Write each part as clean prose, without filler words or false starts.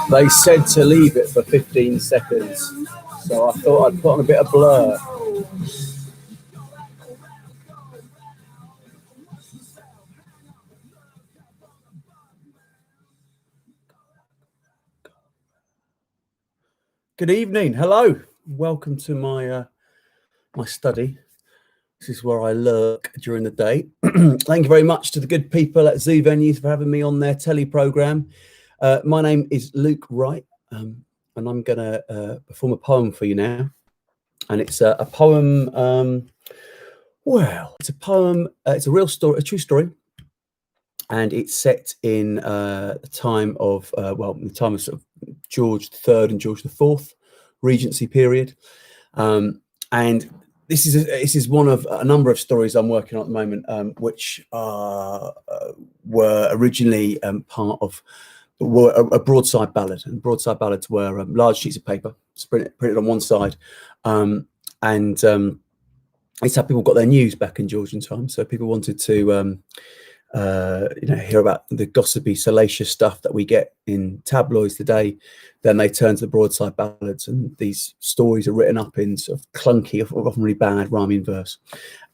They said to leave it for 15 seconds, so I thought I'd put on a bit of Blur. Good evening, hello, welcome to my my study. This is where I lurk during the day. Thank you very much to the good people at Zoo Venues for having me on their telly programme. My name is Luke Wright, and I'm going to perform a poem for you now. And it's a poem, well, it's a poem, it's a real story, a true story. And it's set in the time of, the time of sort of George III and George IV, Regency period. And this is one of a number of stories I'm working on at the moment, which were originally part of a broadside ballad. And broadside ballads were large sheets of paper printed on one side, and it's how people got their news back in Georgian times. So people wanted to hear about the gossipy, salacious stuff that we get in tabloids today. Then they turn to the broadside ballads, and these stories are written up in sort of clunky, often really bad rhyming verse,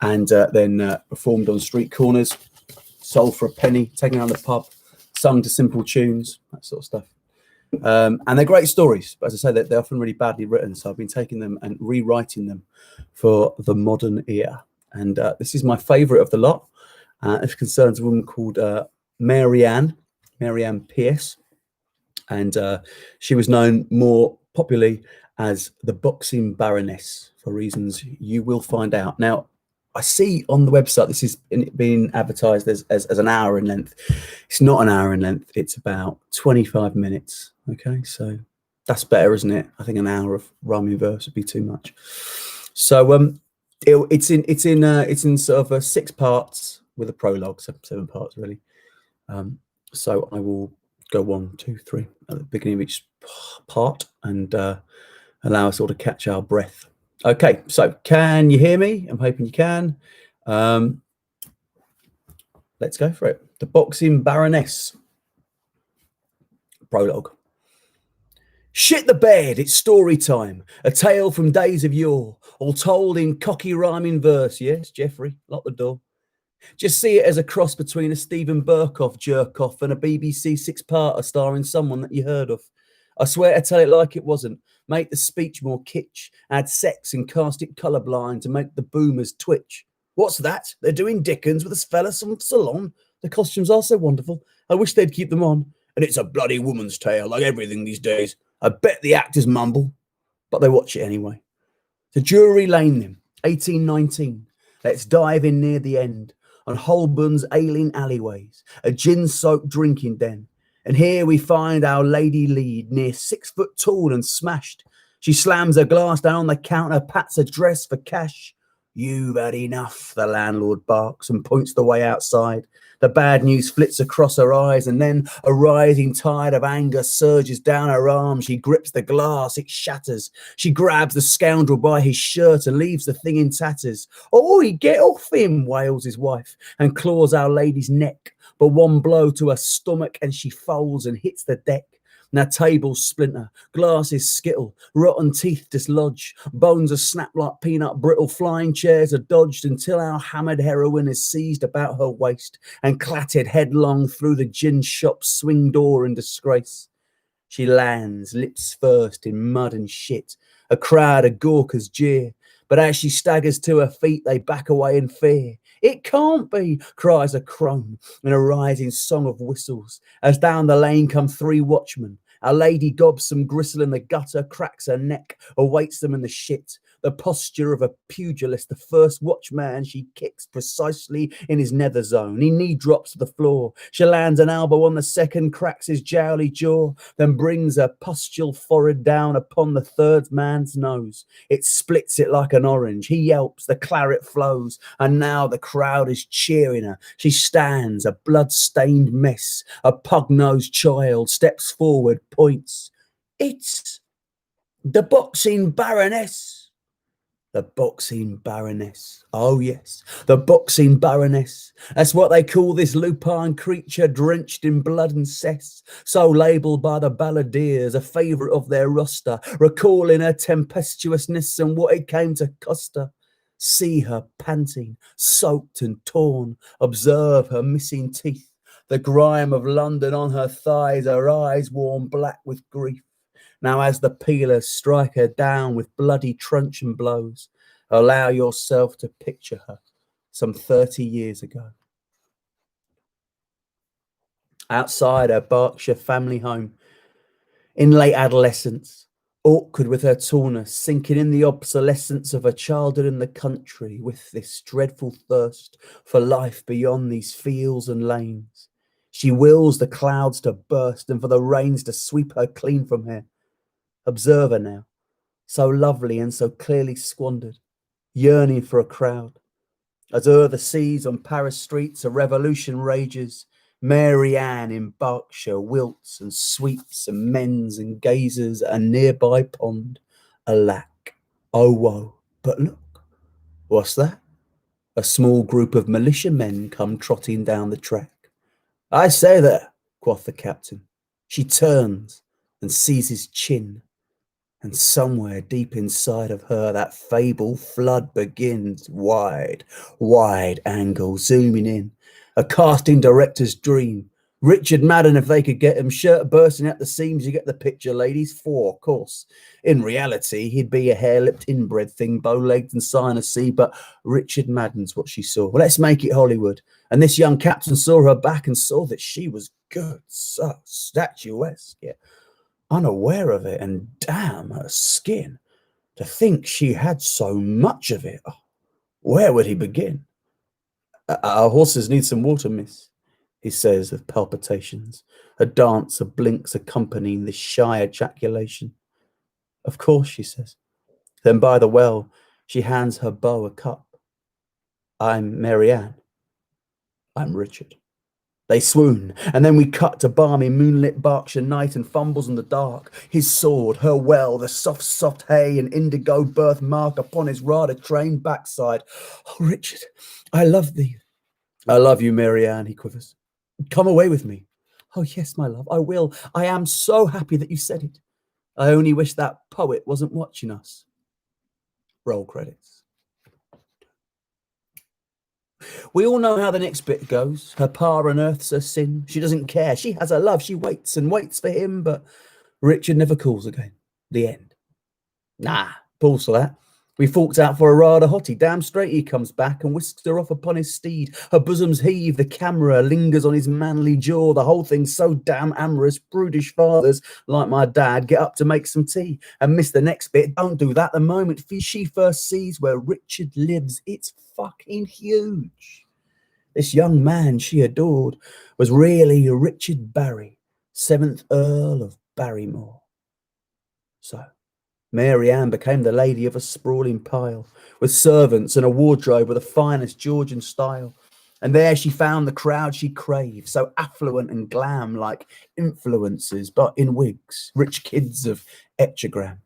and then performed on street corners, sold for a penny, taken around the pub, sung to simple tunes, that sort of stuff. And they're great stories, but as I say, they're often really badly written. So I've been taking them and rewriting them for the modern ear. And this is my favourite of the lot. It concerns a woman called Mary Ann Pierce, and she was known more popularly as the Boxing Baroness for reasons you will find out. Now, I see on the website this is being advertised as an hour in length. It's not an hour in length. It's about 25 minutes. Okay, so that's better, isn't it? I think an hour of rhyming verse would be too much. So it's in sort of 6 parts with a prologue, so 7 parts really. So I will go 1, 2, 3 at the beginning of each part and allow us all to catch our breath. Okay, so can you hear me? I'm hoping you can. Let's go for it. The Boxing Baroness. Prologue. Shit the bed, it's story time. A tale from days of yore, all told in cocky rhyming verse. Yes, Geoffrey, lock the door. Just see it as a cross between a Stephen Burkoff jerk-off and a BBC 6-parter starring someone that you heard of. I swear to tell it like it wasn't. Make the speech more kitsch. Add sex and cast it colourblind to make the boomers twitch. What's that? They're doing Dickens with a fella from Salon. The costumes are so wonderful. I wish they'd keep them on. And it's a bloody woman's tale, like everything these days. I bet the actors mumble, but they watch it anyway. To Drury Lane then, 1819. Let's dive in near the end. On Holborn's ailing alleyways, a gin-soaked drinking den. And here we find our lady lead, near 6 foot tall and smashed. She slams her glass down on the counter, pats her dress for cash. You've had enough, the landlord barks and points the way outside. The bad news flits across her eyes, and then a rising tide of anger surges down her arm. She grips the glass, it shatters. She grabs the scoundrel by his shirt and leaves the thing in tatters. "Oi, get off him," wails his wife, and claws our lady's neck. But one blow to her stomach and she falls and hits the deck. Now tables splinter, glasses skittle, rotten teeth dislodge, bones are snapped like peanut brittle, flying chairs are dodged until our hammered heroine is seized about her waist and clattered headlong through the gin shop's swing door in disgrace. She lands, lips first, in mud and shit, a crowd of gawkers jeer, but as she staggers to her feet, they back away in fear. "It can't be," cries a crone in a rising song of whistles, as down the lane come 3 watchmen. Our lady gobs some gristle in the gutter, cracks her neck, awaits them in the shit. The posture of a pugilist, the first watchman she kicks precisely in his nether zone. He knee drops to the floor. She lands an elbow on the second, cracks his jowly jaw, then brings her pustule forehead down upon the third man's nose. It splits it like an orange. He yelps, the claret flows, and now the crowd is cheering her. She stands, a blood-stained mess. A pug-nosed child steps forward, points. "It's the Boxing Baroness." The boxing Baroness. Oh, yes, the boxing Baroness. That's what they call this lupine creature drenched in blood and cess, so labelled by the balladeers, a favourite of their roster, recalling her tempestuousness and what it came to cost her. See her panting, soaked and torn. Observe her missing teeth, the grime of London on her thighs, her eyes worn black with grief. Now as the peelers strike her down with bloody truncheon blows, allow yourself to picture her some 30 years ago. Outside her Berkshire family home, in late adolescence, awkward with her tallness, sinking in the obsolescence of her childhood in the country with this dreadful thirst for life beyond these fields and lanes. She wills the clouds to burst and for the rains to sweep her clean from here. Observe her now, so lovely and so clearly squandered, yearning for a crowd. As o'er the seas on Paris streets a revolution rages, Mary Ann in Berkshire wilts and sweeps and mends and gazes at a nearby pond. Alack, oh woe, but look, what's that? A small group of militiamen come trotting down the track. I say there, quoth the captain. She turns and sees his chin. And somewhere deep inside of her, that fable flood begins. Wide, wide angle, zooming in. A casting director's dream. Richard Madden, if they could get him, shirt bursting at the seams, you get the picture, ladies. For, of course. In reality, he'd be a hair-lipped inbred thing, bow-legged and sinus sea, but Richard Madden's what she saw. Well, let's make it Hollywood. And this young captain saw her back and saw that she was good, so statuesque, yeah. Unaware of it, and damn her skin. To think she had so much of it. Oh, where would he begin? Our horses need some water, miss, he says with palpitations, a dance of blinks accompanying this shy ejaculation. Of course, she says. Then by the well, she hands her beau a cup. I'm Mary Ann. I'm Richard. They swoon, and then we cut to balmy moonlit Berkshire night and fumbles in the dark. His sword, her well, the soft, soft hay and indigo birthmark upon his rather trained backside. Oh, Richard, I love thee. I love you, Mary Ann, he quivers. Come away with me. Oh, yes, my love, I will. I am so happy that you said it. I only wish that poet wasn't watching us. Roll credits. We all know how the next bit goes. Her pa unearths her sin. She doesn't care. She has her love. She waits and waits for him, but Richard never calls again. The end. Nah, pause for that. We forked out for a rather hottie. Damn straight he comes back and whisks her off upon his steed. Her bosoms heave, the camera lingers on his manly jaw. The whole thing's so damn amorous. Brutish fathers, like my dad, get up to make some tea and miss the next bit. Don't do that the moment she first sees where Richard lives. It's fucking huge. This young man she adored was really Richard Barry, 7th Earl of Barrymore. So Mary Ann became the lady of a sprawling pile, with servants and a wardrobe of the finest Georgian style. And there she found the crowd she craved, so affluent and glam, like influencers, but in wigs, rich kids of Etchagram.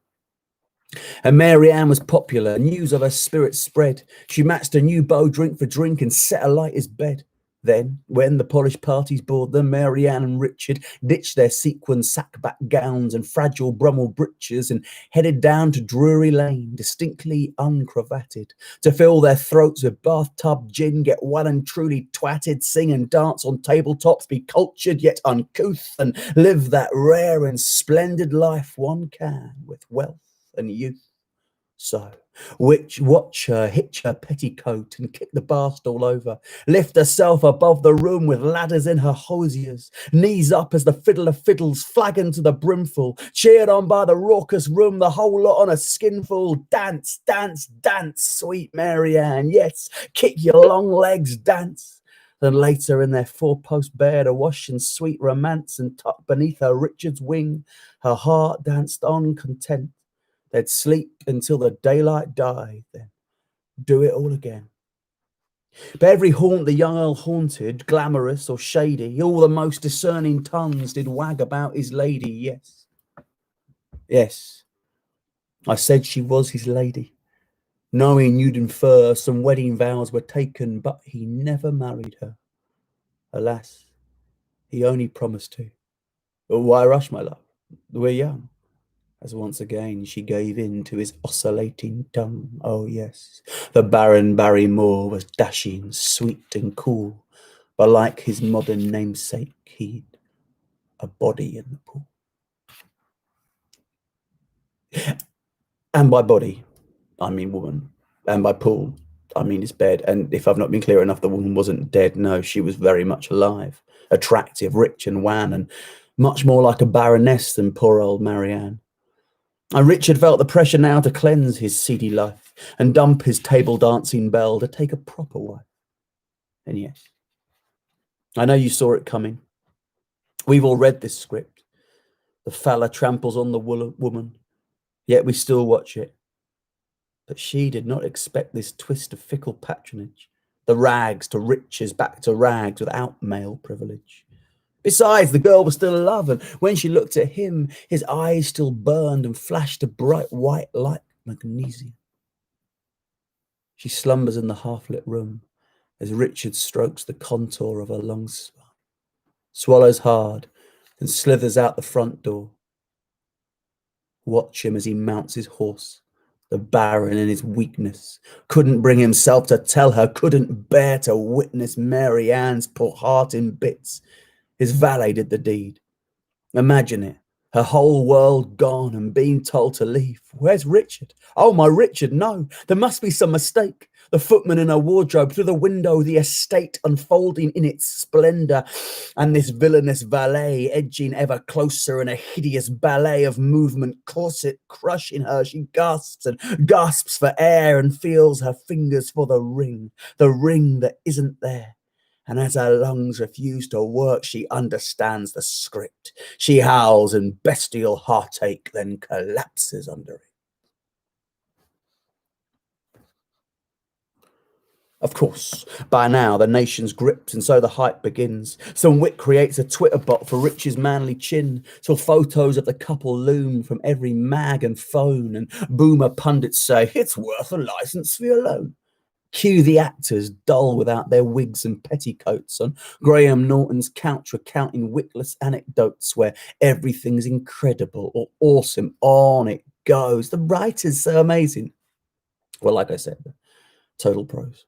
And Mary Ann was popular, news of her spirit spread. She matched a new beau drink for drink and set alight his bed. Then, when the polished parties bored them, Mary Ann and Richard ditched their sequin sackback gowns and fragile Brummel breeches and headed down to Drury Lane, distinctly uncravatted, to fill their throats with bathtub gin, get well and truly twatted, sing and dance on tabletops, be cultured yet uncouth, and live that rare and splendid life one can with wealth and youth. So, watch her hitch her petticoat and kick the bar stool over, lift herself above the room with ladders in her hosiers, knees up as the fiddler fiddles, flagon to the brimful, cheered on by the raucous room, the whole lot on a skinful. Dance, dance, dance, sweet Mary Ann, yes, kick your long legs, dance. Then later in their four-post bed, awash in sweet romance and tucked beneath her Richard's wing, her heart danced on content. They'd sleep until the daylight died, then do it all again. But every haunt the young Earl haunted, glamorous or shady, all the most discerning tongues did wag about his lady, yes. Yes, I said she was his lady. knowing you'd infer some wedding vows were taken, but he never married her. Alas, he only promised to. But why rush, my love? We're young. As once again she gave in to his oscillating tongue. Oh yes, the Baron Barrymore was dashing, sweet and cool, but like his modern namesake, he'd a body in the pool. And by body, I mean woman. And by pool, I mean his bed. And if I've not been clear enough, the woman wasn't dead. No, she was very much alive, attractive, rich and wan, and much more like a baroness than poor old Marianne. And Richard felt the pressure now to cleanse his seedy life and dump his table dancing belle to take a proper wife. And yes, I know you saw it coming. We've all read this script. The fella tramples on the woman, yet we still watch it. But she did not expect this twist of fickle patronage, the rags to riches back to rags without male privilege. Besides, the girl was still in love, and when she looked at him, his eyes still burned and flashed a bright white like magnesium. She slumbers in the half-lit room as Richard strokes the contour of her long spine, swallows hard, and slithers out the front door. Watch him as he mounts his horse. The Baron, in his weakness, couldn't bring himself to tell her, couldn't bear to witness Mary Ann's poor heart in bits. His valet did the deed. Imagine it. Her whole world gone and being told to leave. Where's Richard? Oh, my Richard, no. There must be some mistake. The footman in her wardrobe, through the window, the estate unfolding in its splendour, and this villainous valet edging ever closer in a hideous ballet of movement, corset crushing her. She gasps and gasps for air and feels her fingers for the ring that isn't there. And as her lungs refuse to work, she understands the script. She howls in bestial heartache, then collapses under it. Of course, by now the nation's gripped, and so the hype begins. Some wit creates a Twitter bot for Rich's manly chin, till photos of the couple loom from every mag and phone, and boomer pundits say, it's worth a licence fee alone. Cue the actors, dull without their wigs and petticoats, on Graham Norton's couch recounting witless anecdotes where everything's incredible or awesome. On it goes. The writer's so amazing. Well, like I said, total pros.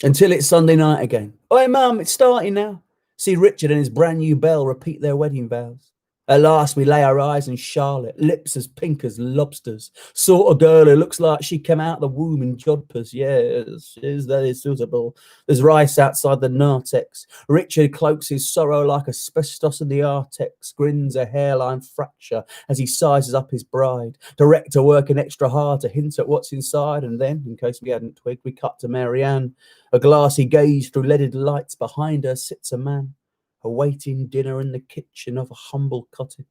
Until it's Sunday night again. Oi, Mum, it's starting now. See Richard and his brand new belle repeat their wedding vows. At last, we lay our eyes on Charlotte, lips as pink as lobsters. Sort of girl who looks like she came out of the womb in jodhpurs. Yes, that is suitable. There's rice outside the narthex. Richard cloaks his sorrow like asbestos in the artex, grins a hairline fracture as he sizes up his bride. Director working extra hard to hint at what's inside, and then, in case we hadn't twigged, we cut to Marianne. A glassy gaze through leaded lights. Behind her sits a man, awaiting dinner in the kitchen of a humble cottage.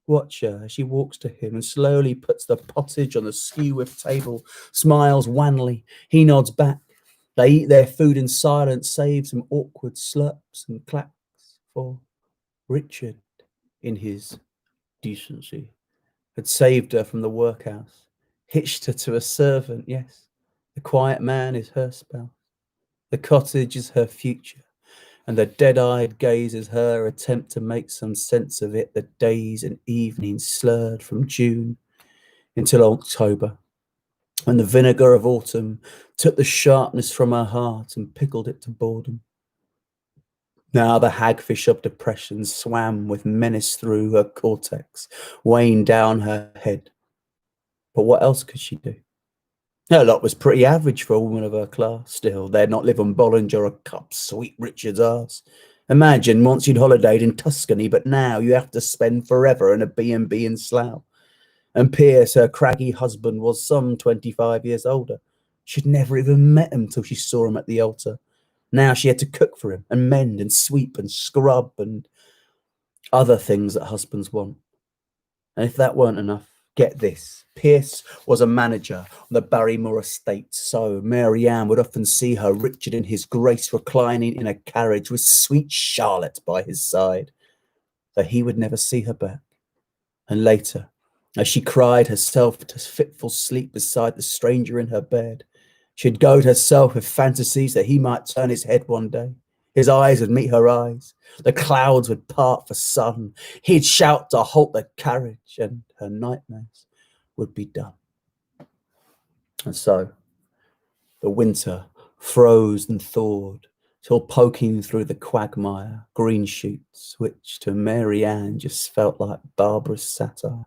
Watch her as she walks to him and slowly puts the pottage on the skew-whiff table, smiles wanly. He nods back. They eat their food in silence, save some awkward slurps and claps, for Richard, in his decency, had saved her from the workhouse, hitched her to a servant. Yes, the quiet man is her spouse. The cottage is her future. And the dead-eyed gazes her attempt to make some sense of it, the days and evenings slurred from June until October, when the vinegar of autumn took the sharpness from her heart and pickled it to boredom. Now the hagfish of depression swam with menace through her cortex, weighing down her head. But what else could she do? Her lot was pretty average for a woman of her class. Still, they'd not live on Bollinger or a cup sweet Richard's arse. Imagine once you'd holidayed in Tuscany, but now you have to spend forever in a B&B in Slough. And Pierce, her craggy husband, was some 25 years older. She'd never even met him till she saw him at the altar. Now she had to cook for him and mend and sweep and scrub and other things that husbands want. And if that weren't enough, get this. Pierce was a manager on the Barrymore estate, so Mary Ann would often see her Richard and his Grace reclining in a carriage with sweet Charlotte by his side, though he would never see her back. And later, As she cried herself to fitful sleep beside the stranger in her bed, she'd goad herself with fantasies that he might turn his head one day. His eyes would meet her eyes. The clouds would part for sun. He'd shout to halt the carriage, and her nightmares would be done. And so the winter froze and thawed, till poking through the quagmire, green shoots, which to Mary Ann just felt like barbarous satire,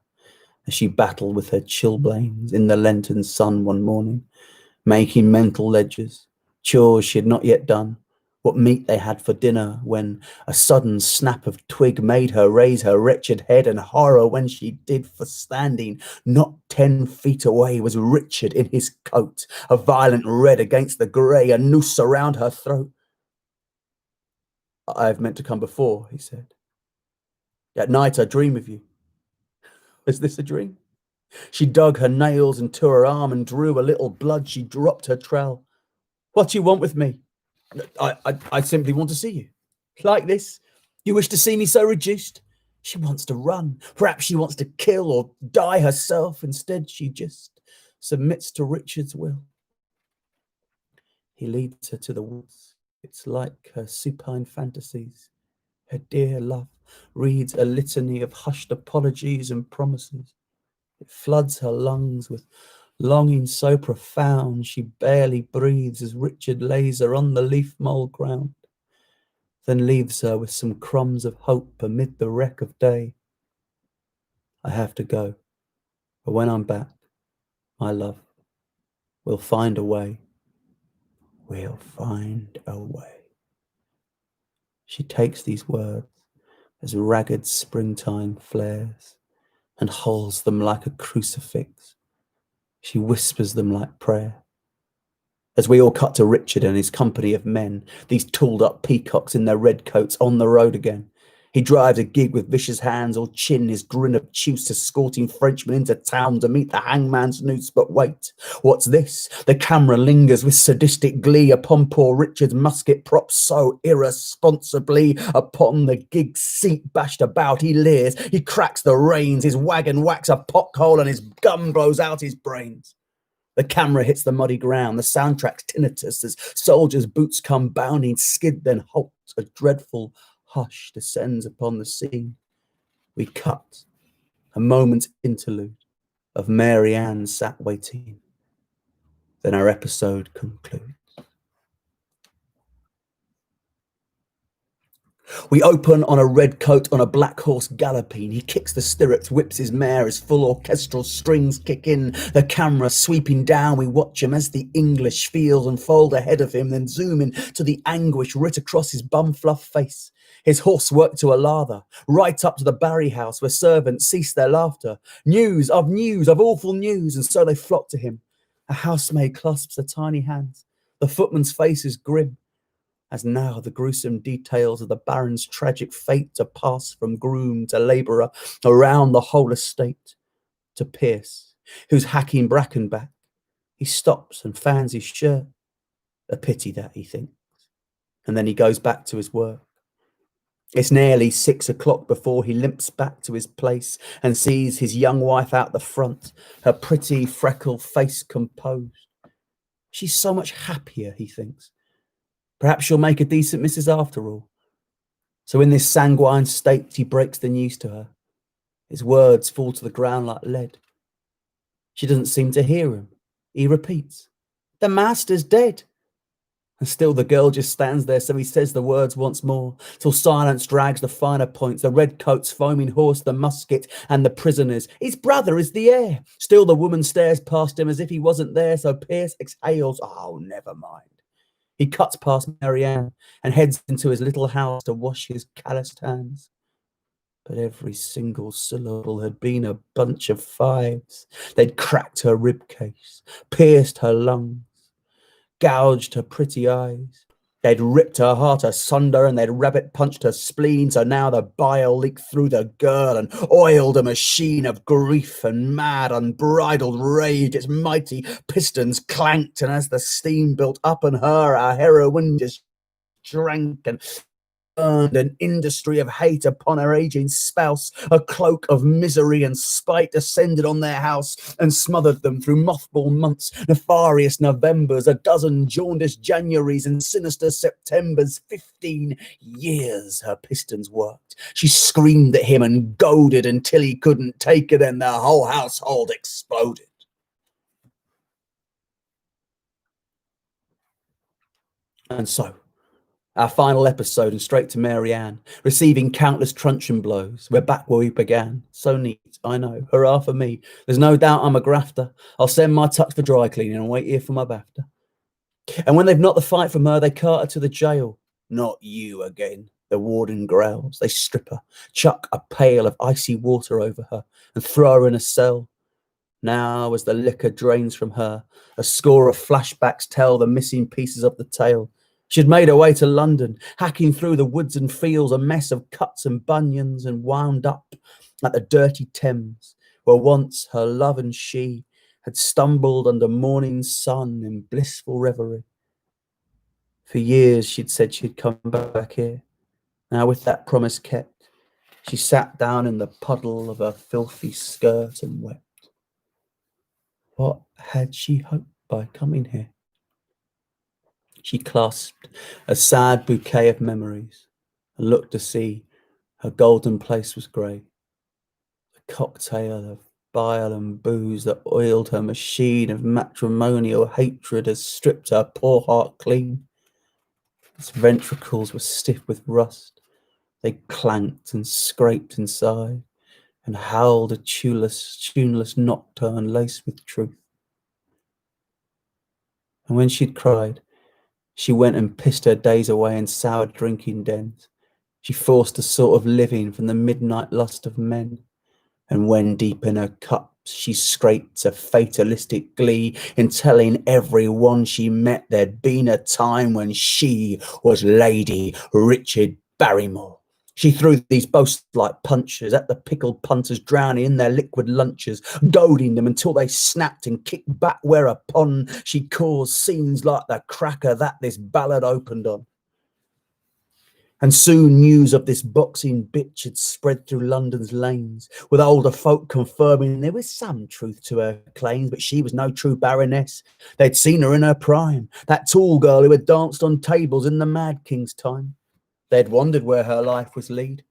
as she battled with her chilblains in the Lenten sun one morning, making mental ledgers, chores she had not yet done, what meat they had for dinner, when a sudden snap of twig made her raise her wretched head, and horror when she did, for standing not 10 feet away was Richard in his coat, a violent red against the grey, a noose around her throat. "I've meant to come before," he said. "At night I dream of you." "Is this a dream?" She dug her nails into her arm and drew a little blood. She dropped her trowel. "What do you want with me?" I simply want to see you." "Like this? You wish to see me so reduced?" She wants to run. Perhaps she wants to kill or die herself. Instead, she just submits to Richard's will. He leads her to the woods. It's like her supine fantasies. Her dear love reads a litany of hushed apologies and promises. It floods her lungs with longing so profound she barely breathes as Richard lays her on the leaf-mould ground, then leaves her with some crumbs of hope amid the wreck of day. "I have to go, but when I'm back, my love, we'll find a way. We'll find a way." She takes these words as ragged springtime flares and holds them like a crucifix. She whispers them like prayer. As we all cut to Richard and his company of men, these tooled-up peacocks in their red coats, on the road again. He drives a gig with vicious hands, all chin, his grin obtuse, escorting Frenchmen into town to meet the hangman's noose. But wait, what's this? The camera lingers with sadistic glee upon poor Richard's musket propped so irresponsibly upon the gig's seat, bashed about. He leers, he cracks the reins, his wagon whacks a pothole, and his gun blows out his brains. The camera hits the muddy ground, the soundtrack's tinnitus as soldiers' boots come bounding, skid then halt. A dreadful hush descends upon the scene. We cut, a moment's interlude of Mary Ann sat waiting. Then our episode concludes. We open on a red coat on a black horse galloping. He kicks the stirrups, whips his mare as full orchestral strings kick in. The camera sweeping down, we watch him as the English fields unfold ahead of him, then zoom in to the anguish writ across his bum-fluff face. His horse worked to a lather, right up to the Barry house where servants cease their laughter. News, of awful news, and so they flock to him. A housemaid clasps her tiny hands. The footman's face is grim, as now the gruesome details of the Baron's tragic fate are passed from groom to labourer around the whole estate. To Pierce, who's hacking bracken back, he stops and fans his shirt. A pity that, he thinks, and then he goes back to his work. It's nearly 6 o'clock before he limps back to his place and sees his young wife out the front, her pretty freckled face composed. She's so much happier, he thinks. Perhaps she'll make a decent missus after all. So in this sanguine state, he breaks the news to her. His words fall to the ground like lead. She doesn't seem to hear him. He repeats, "The master's dead." And still the girl just stands there, so he says the words once more, till silence drags the finer points, the red coat's foaming horse, the musket, and the prisoners. His brother is the heir. Still the woman stares past him as if he wasn't there, so Pierce exhales, "Oh, never mind." He cuts past Mary Ann and heads into his little house to wash his calloused hands. But every single syllable had been a bunch of fives. They'd cracked her ribcage, pierced her lungs, gouged her pretty eyes. They'd ripped her heart asunder and they'd rabbit-punched her spleen, so now the bile leaked through the girl and oiled a machine of grief and mad, unbridled rage. Its mighty pistons clanked, and as the steam built up in her, our heroine just drank and an industry of hate upon her aging spouse. A cloak of misery and spite descended on their house and smothered them through mothball months, nefarious Novembers, a dozen jaundiced Januaries and sinister Septembers. 15 years her pistons worked. She screamed at him and goaded until he couldn't take it, and the whole household exploded. And so, our final episode, and straight to Mary Ann, receiving countless truncheon blows. We're back where we began. So neat, I know. Hurrah for me. There's no doubt I'm a grafter. I'll send my tux for dry cleaning and wait here for my BAFTA. And when they've knocked the fight from her, they cart her to the jail. Not you again, the warden growls. They strip her, chuck a pail of icy water over her, and throw her in a cell. Now, as the liquor drains from her, a score of flashbacks tell the missing pieces of the tale. She'd made her way to London, hacking through the woods and fields, a mess of cuts and bunions, and wound up at the dirty Thames, where once her love and she had stumbled under morning sun in blissful reverie. For years she'd said she'd come back here. Now, with that promise kept, she sat down in the puddle of her filthy skirt and wept. What had she hoped by coming here? She clasped a sad bouquet of memories and looked to see her golden place was grey. The cocktail of bile and booze that oiled her machine of matrimonial hatred has stripped her poor heart clean. Its ventricles were stiff with rust. They clanked and scraped inside and howled a tuneless nocturne laced with truth. And when she'd cried, she went and pissed her days away in sour drinking dens. She forced a sort of living from the midnight lust of men. And when deep in her cups she scraped a fatalistic glee in telling everyone she met there'd been a time when she was Lady Richard Barrymore. She threw these boast-like punches at the pickled punters, drowning in their liquid lunches, goading them until they snapped and kicked back, whereupon she caused scenes like the cracker that this ballad opened on. And soon news of this boxing bitch had spread through London's lanes, with older folk confirming there was some truth to her claims, but she was no true Baroness. They'd seen her in her prime, that tall girl who had danced on tables in the Mad King's time. They'd wondered where her life was lead.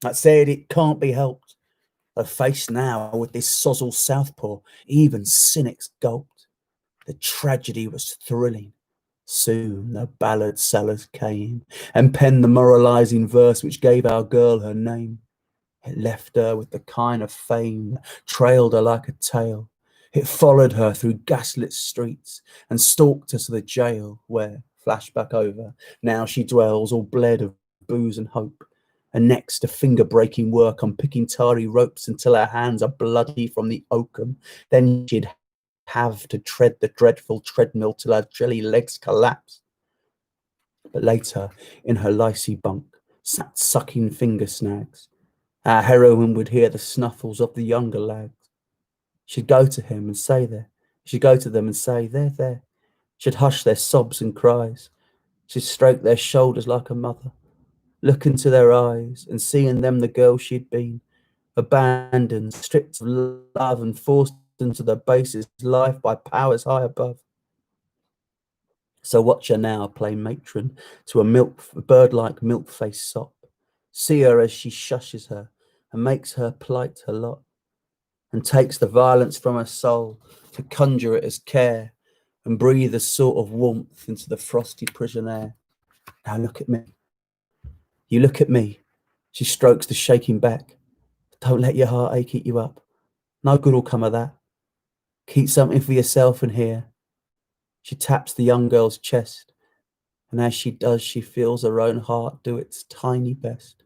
That said, it can't be helped. Her face now with this sozzle southpaw, even cynics gulped. The tragedy was thrilling. Soon the ballad sellers came and penned the moralising verse which gave our girl her name. It left her with the kind of fame that trailed her like a tail. It followed her through gaslit streets and stalked her to the jail where, flashback over, now she dwells all bled of booze and hope. And next to finger-breaking work on picking tarry ropes until her hands are bloody from the oakum. Then she'd have to tread the dreadful treadmill till her jelly legs collapsed. But later, in her lycee bunk, sat sucking finger snags. Our heroine would hear the snuffles of the younger lags. She'd go to him and say there. She'd go to them and say, there. She'd hush their sobs and cries. She'd stroke their shoulders like a mother, look into their eyes and see in them the girl she'd been, abandoned, stripped of love and forced into the basest life by powers high above. So watch her now play matron to a bird-like milk-faced sop. See her as she shushes her and makes her plight her lot, and takes the violence from her soul to conjure it as care and breathe a sort of warmth into the frosty prison air. Now look at me. You look at me. She strokes the shaking back. Don't let your heartache eat you up. No good will come of that. Keep something for yourself in here. She taps the young girl's chest, and as she does, she feels her own heart do its tiny best.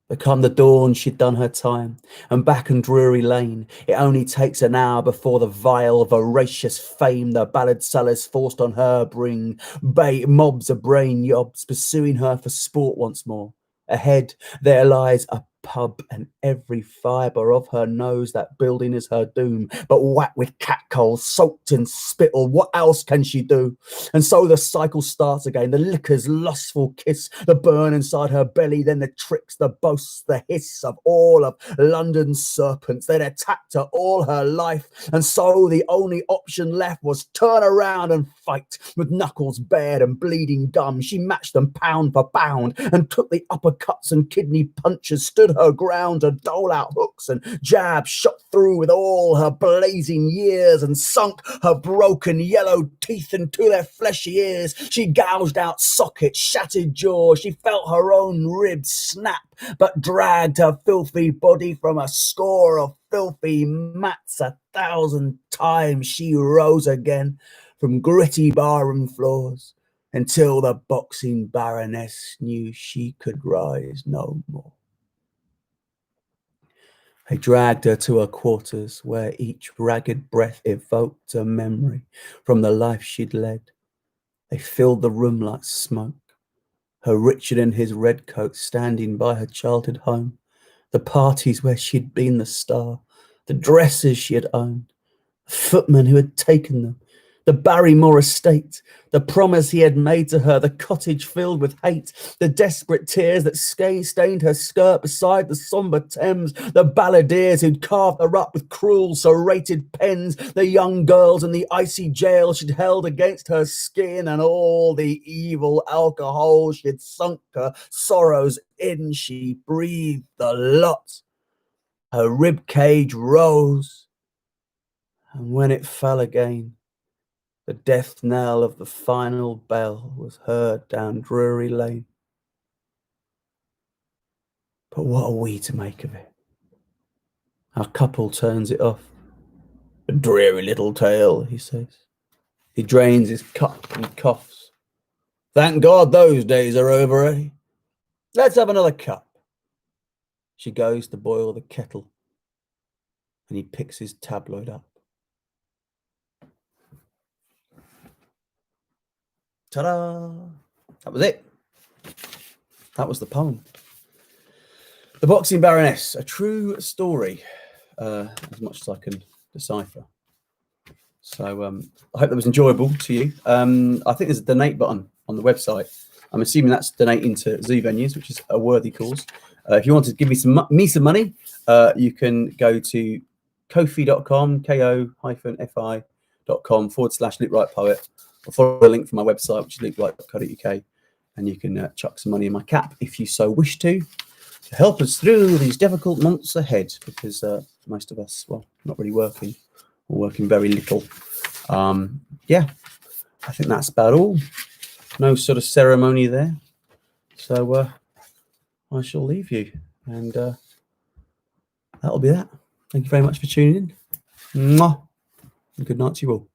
But come the dawn, she'd done her time, and back in Drury Lane, it only takes an hour before the vile, voracious fame the ballad sellers forced on her bring mobs of brain yobs pursuing her for sport once more. Ahead, there lies a pub, and every fibre of her knows that building is her doom. But whack with catcoals, soaked in spittle, what else can she do? And so the cycle starts again, the liquor's lustful kiss, the burn inside her belly, then the tricks, the boasts, the hiss of all of London's serpents. They'd attacked her all her life, and so the only option left was turn around and fight. With knuckles bared and bleeding gums, she matched them pound for pound and took the uppercuts and kidney punches, stood her ground to dole out hooks and jabs, shot through with all her blazing years and sunk her broken yellow teeth into their fleshy ears. She gouged out sockets, shattered jaws, she felt her own ribs snap, but dragged her filthy body from a score of filthy mats. 1,000 times she rose again from gritty barroom floors until the boxing Baroness knew she could rise no more. They dragged her to her quarters, where each ragged breath evoked a memory from the life she'd led. They filled the room like smoke, her Richard in his red coat standing by her childhood home, the parties where she'd been the star, the dresses she had owned, the footman who had taken them, the Barrymore estate, the promise he had made to her, the cottage filled with hate, the desperate tears that stained her skirt beside the sombre Thames, the balladeers who'd carved her up with cruel serrated pens, the young girls in the icy jail she'd held against her skin, and all the evil alcohol she'd sunk her sorrows in. She breathed the lot. Her rib cage rose, and when it fell again, the death knell of the final bell was heard down Drury Lane. But what are we to make of it? Our couple turns it off. A dreary little tale, he says. He drains his cup and coughs. Thank God those days are over, eh? Let's have another cup. She goes to boil the kettle, and he picks his tabloid up. Ta-da! That was it. That was the poem. The Boxing Baroness, a true story, as much as I can decipher. So I hope that was enjoyable to you. I think there's a donate button on the website. I'm assuming that's donating to zoo venues, which is a worthy cause. If you want to give me some money, you can go to ko-fi.com, ko-fi.com/LukeWrightPoet, or follow the link from my website, which is lukewright.co.uk, and you can chuck some money in my cap if you so wish to help us through these difficult months ahead, because most of us, well, not really working, or working very little. Yeah, I think that's about all. No sort of ceremony there. So I shall leave you, and that'll be that. Thank you very much for tuning in. Mwah. And good night to you all.